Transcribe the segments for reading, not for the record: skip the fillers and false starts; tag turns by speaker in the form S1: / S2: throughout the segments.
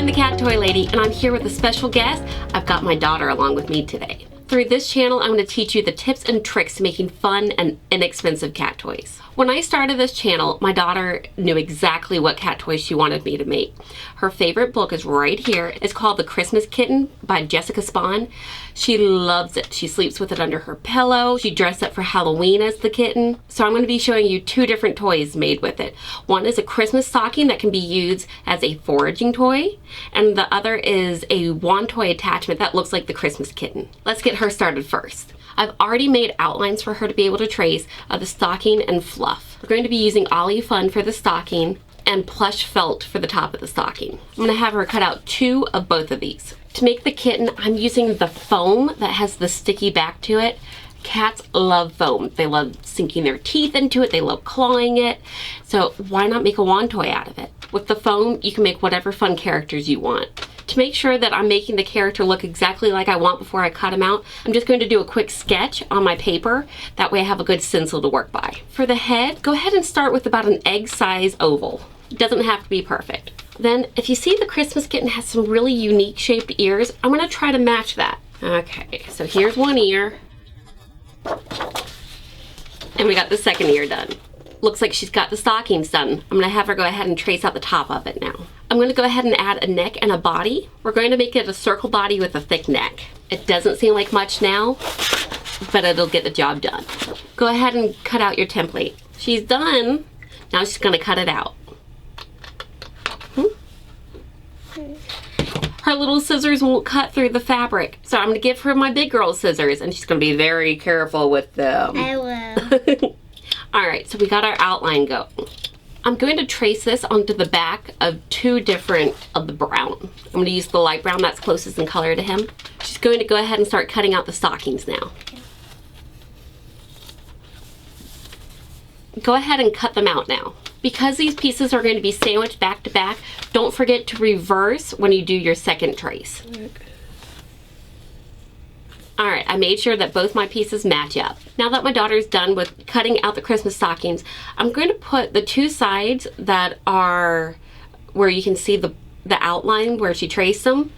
S1: I'm the Cat Toy Lady, and I'm here with a special guest. I've got my daughter along with me today. Through this channel, I'm going to teach you the tips and tricks to making fun and inexpensive cat toys. When I started this channel, my daughter knew exactly what cat toys she wanted me to make. Her favorite book is right here. It's called The Christmas Kitten by Jessica Spahn. She loves it. She sleeps with it under her pillow. She dressed up for Halloween as the kitten. So I'm going to be showing you two different toys made with it. One is a Christmas stocking that can be used as a foraging toy, and the other is a wand toy attachment that looks like the Christmas kitten. Let's get her started first. I've already made outlines for her to be able to trace of the stocking and fluff. We're going to be using Ollie Fun for the stocking and plush felt for the top of the stocking. I'm going to have her cut out two of both of these. To make the kitten, I'm using the foam that has the sticky back to it. Cats love foam. They love sinking their teeth into it. They love clawing it. So why not make a wand toy out of it? With the foam, you can make whatever fun characters you want. To make sure that I'm making the character look exactly like I want before I cut him out, I'm just going to do a quick sketch on my paper. That way I have a good stencil to work by. For the head, go ahead and start with about an egg size oval. It doesn't have to be perfect. Then if you see the Christmas kitten has some really unique shaped ears, I'm going to try to match that. Okay, so here's one ear. And we got the second ear done. Looks like she's got the stockings done. I'm going to have her go ahead and trace out the top of it now. I'm going to go ahead and add a neck and a body. We're going to make it a circle body with a thick neck. It doesn't seem like much now, but it'll get the job done. Go ahead and cut out your template. She's done. Now she's going to cut it out. Her little scissors won't cut through the fabric, so I'm going to give her my big girl scissors, and she's going to be very careful with them.
S2: I will.
S1: Alright, so we got our outline going. I'm going to trace this onto the back of two different of the brown. I'm going to use the light brown that's closest in color to him. She's going to go ahead and start cutting out the stockings now. Go ahead and cut them out now. Because these pieces are going to be sandwiched back to back, don't forget to reverse when you do your second trace. Alright, I made sure that both my pieces match up. Now that my daughter's done with cutting out the Christmas stockings, I'm going to put the two sides that are where you can see the outline where she traced them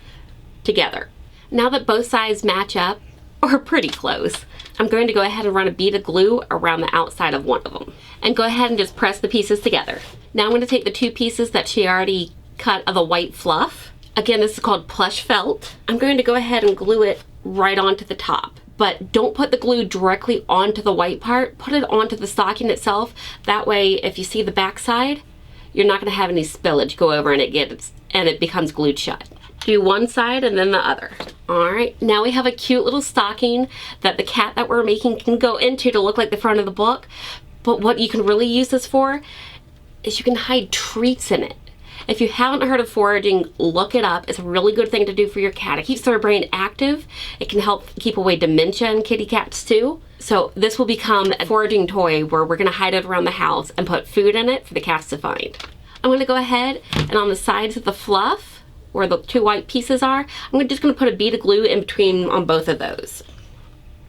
S1: together. Now that both sides match up, or pretty close, I'm going to go ahead and run a bead of glue around the outside of one of them. And go ahead and just press the pieces together. Now I'm going to take the two pieces that she already cut of the white fluff. Again, this is called plush felt. I'm going to go ahead and glue it right onto the top. But don't put the glue directly onto the white part. Put it onto the stocking itself. That way, if you see the back side, you're not going to have any spillage go over and it becomes glued shut. Do one side and then the other. Alright, now we have a cute little stocking that the cat that we're making can go into to look like the front of the book. But what you can really use this for is you can hide treats in it. If you haven't heard of foraging, look it up. It's a really good thing to do for your cat. It keeps their brain active. It can help keep away dementia in kitty cats too. So this will become a foraging toy where we're going to hide it around the house and put food in it for the cats to find. I'm going to go ahead and on the sides of the fluff, where the two white pieces are, I'm just going to put a bead of glue in between on both of those,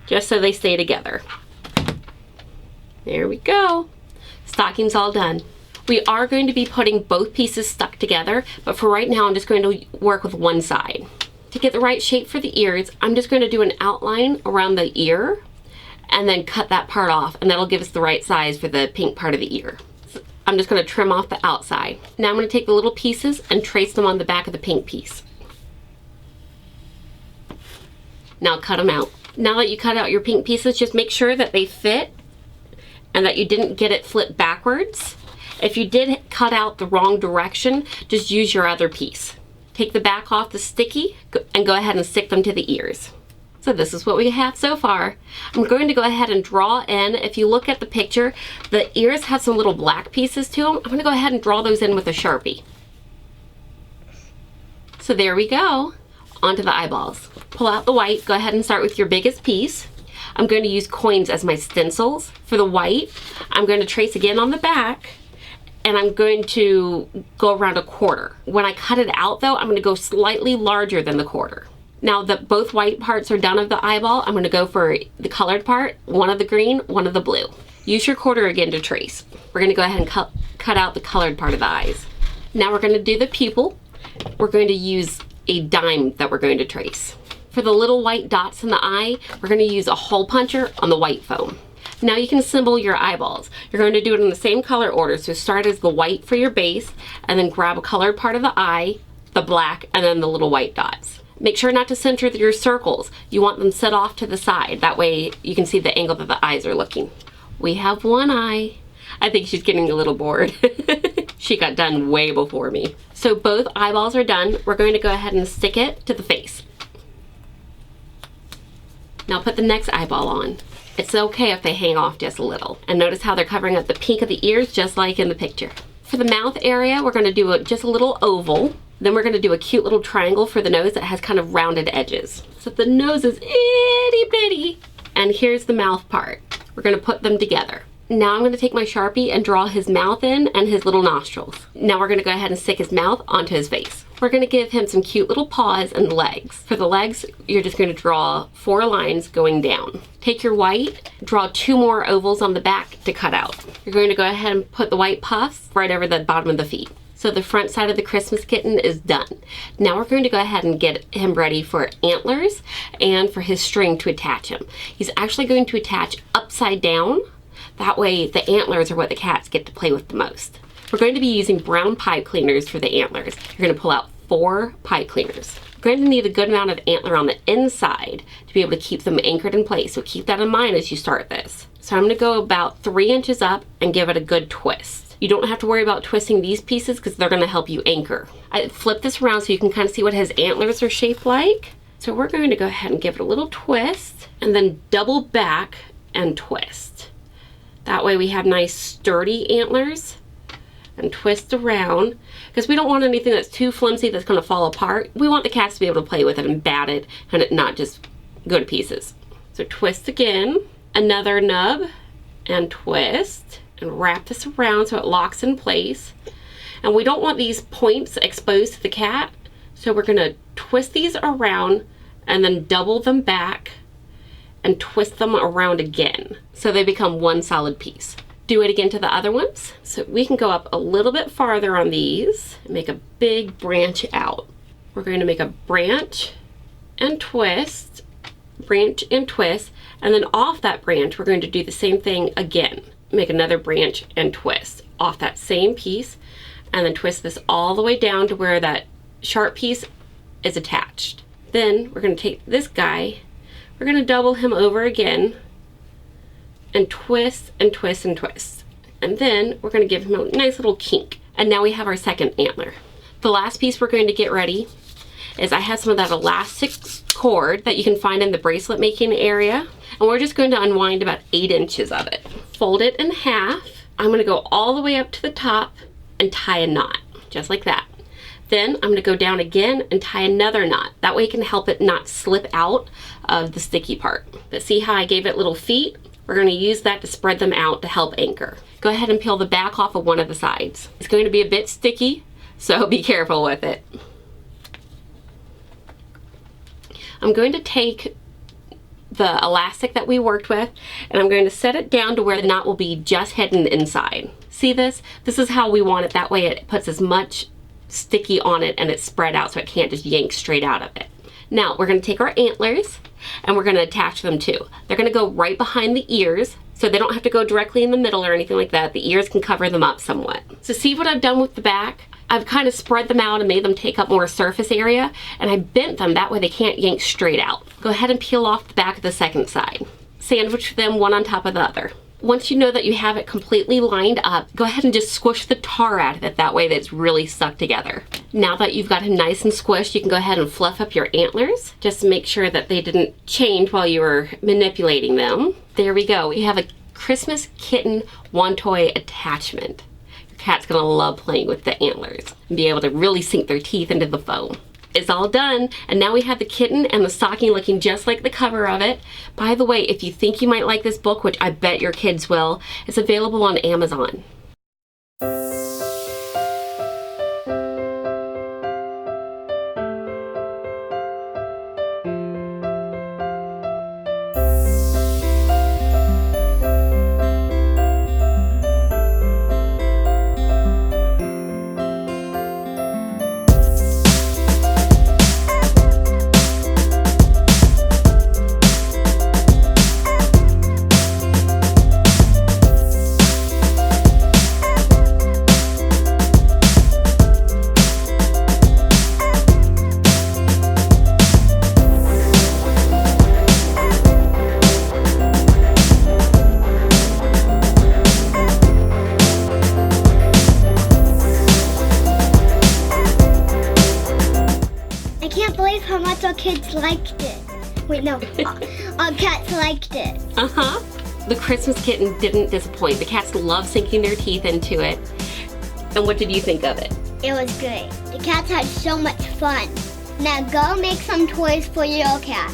S1: just so they stay together. There we go. Stocking's all done. We are going to be putting both pieces stuck together, but for right now I'm just going to work with one side. To get the right shape for the ears, I'm just going to do an outline around the ear and then cut that part off, and that'll give us the right size for the pink part of the ear. So I'm just going to trim off the outside. Now I'm going to take the little pieces and trace them on the back of the pink piece. Now cut them out. Now that you cut out your pink pieces, just make sure that they fit and that you didn't get it flipped backwards. If you did cut out the wrong direction, just use your other piece. Take the back off the sticky and go ahead and stick them to the ears. So this is what we have so far. I'm going to go ahead and draw in. If you look at the picture, the ears have some little black pieces to them. I'm going to go ahead and draw those in with a Sharpie. So there we go. Onto the eyeballs. Pull out the white. Go ahead and start with your biggest piece. I'm going to use coins as my stencils. For the white, I'm going to trace again on the back, and I'm going to go around a quarter. When I cut it out though, I'm going to go slightly larger than the quarter. Now that both white parts are done of the eyeball, I'm going to go for the colored part, one of the green, one of the blue. Use your quarter again to trace. We're going to go ahead and cut out the colored part of the eyes. Now we're going to do the pupil. we're going to use a dime that we're going to trace. For the little white dots in the eye, we're going to use a hole puncher on the white foam. Now you can assemble your eyeballs. You're going to do it in the same color order. So start as the white for your base, and then grab a colored part of the eye, the black, and then the little white dots. Make sure not to center your circles. You want them set off to the side. That way you can see the angle that the eyes are looking. We have one eye. I think she's getting a little bored. She got done way before me. So both eyeballs are done. We're going to go ahead and stick it to the face. Now put the next eyeball on. It's okay if they hang off just a little. And notice how they're covering up the pink of the ears, just like in the picture. For the mouth area, we're going to do just a little oval. Then we're going to do a cute little triangle for the nose that has kind of rounded edges. So the nose is itty bitty. And here's the mouth part. We're going to put them together. Now I'm going to take my Sharpie and draw his mouth in and his little nostrils. Now we're going to go ahead and stick his mouth onto his face. We're going to give him some cute little paws and legs. For the legs, you're just going to draw 4 lines going down. Take your white, draw 2 more ovals on the back to cut out. You're going to go ahead and put the white puffs right over the bottom of the feet. So the front side of the Christmas kitten is done. Now we're going to go ahead and get him ready for antlers and for his string to attach him. He's actually going to attach upside down. That way the antlers are what the cats get to play with the most. We're going to be using brown pipe cleaners for the antlers. You're going to pull out 4 pipe cleaners. You're going to need a good amount of antler on the inside to be able to keep them anchored in place. So keep that in mind as you start this. So I'm going to go about 3 inches up and give it a good twist. You don't have to worry about twisting these pieces because they're going to help you anchor. I flip this around so you can kind of see what his antlers are shaped like. So we're going to go ahead and give it a little twist and then double back and twist. That way we have nice sturdy antlers, and twist around because we don't want anything that's too flimsy that's going to fall apart. We want the cats to be able to play with it and bat it and it not just go to pieces. So twist again, another nub, and twist, and wrap this around so it locks in place. And we don't want these points exposed to the cat, so we're going to twist these around and then double them back and twist them around again so they become one solid piece. Do it again to the other ones. So we can go up a little bit farther on these and make a big branch out. We're going to make a branch and twist, branch and twist, and then off that branch we're going to do the same thing again. Make another branch and twist off that same piece, and then twist this all the way down to where that sharp piece is attached. Then we're going to take this guy, we're going to double him over again and twist and twist and twist. And then we're going to give him a nice little kink. And now we have our second antler. The last piece we're going to get ready is I have some of that elastic cord that you can find in the bracelet making area. And we're just going to unwind about 8 inches of it. Fold it in half. I'm going to go all the way up to the top and tie a knot, just like that. Then I'm going to go down again and tie another knot. That way it can help it not slip out of the sticky part. But see how I gave it little feet? We're going to use that to spread them out to help anchor. Go ahead and peel the back off of one of the sides. It's going to be a bit sticky, so be careful with it. I'm going to take the elastic that we worked with and I'm going to set it down to where the knot will be just hidden inside. See this? This is how we want it. That way it puts as much sticky on it and it's spread out so it can't just yank straight out of it. Now we're going to take our antlers and we're going to attach them too. They're going to go right behind the ears so they don't have to go directly in the middle or anything like that. The ears can cover them up somewhat. So see what I've done with the back? I've kind of spread them out and made them take up more surface area, and I bent them that way they can't yank straight out. Go ahead and peel off the back of the second side. Sandwich them one on top of the other. Once you know that you have it completely lined up, go ahead and just squish the tar out of it. That way that it's really stuck together. Now that you've got it nice and squished, you can go ahead and fluff up your antlers just to make sure that they didn't change while you were manipulating them. There we go. We have a Christmas kitten one toy attachment. Your cat's gonna love playing with the antlers and be able to really sink their teeth into the foam. It's all done, and now we have the kitten and the stocking looking just like the cover of it. By the way, if you think you might like this book, which I bet your kids will, it's available on Amazon.
S2: kids liked it. Wait, no, our cats liked it.
S1: Uh-huh. The Christmas kitten didn't disappoint. The cats love sinking their teeth into it. And what did you think of it?
S2: It was great. The cats had so much fun. Now go make some toys for your cat.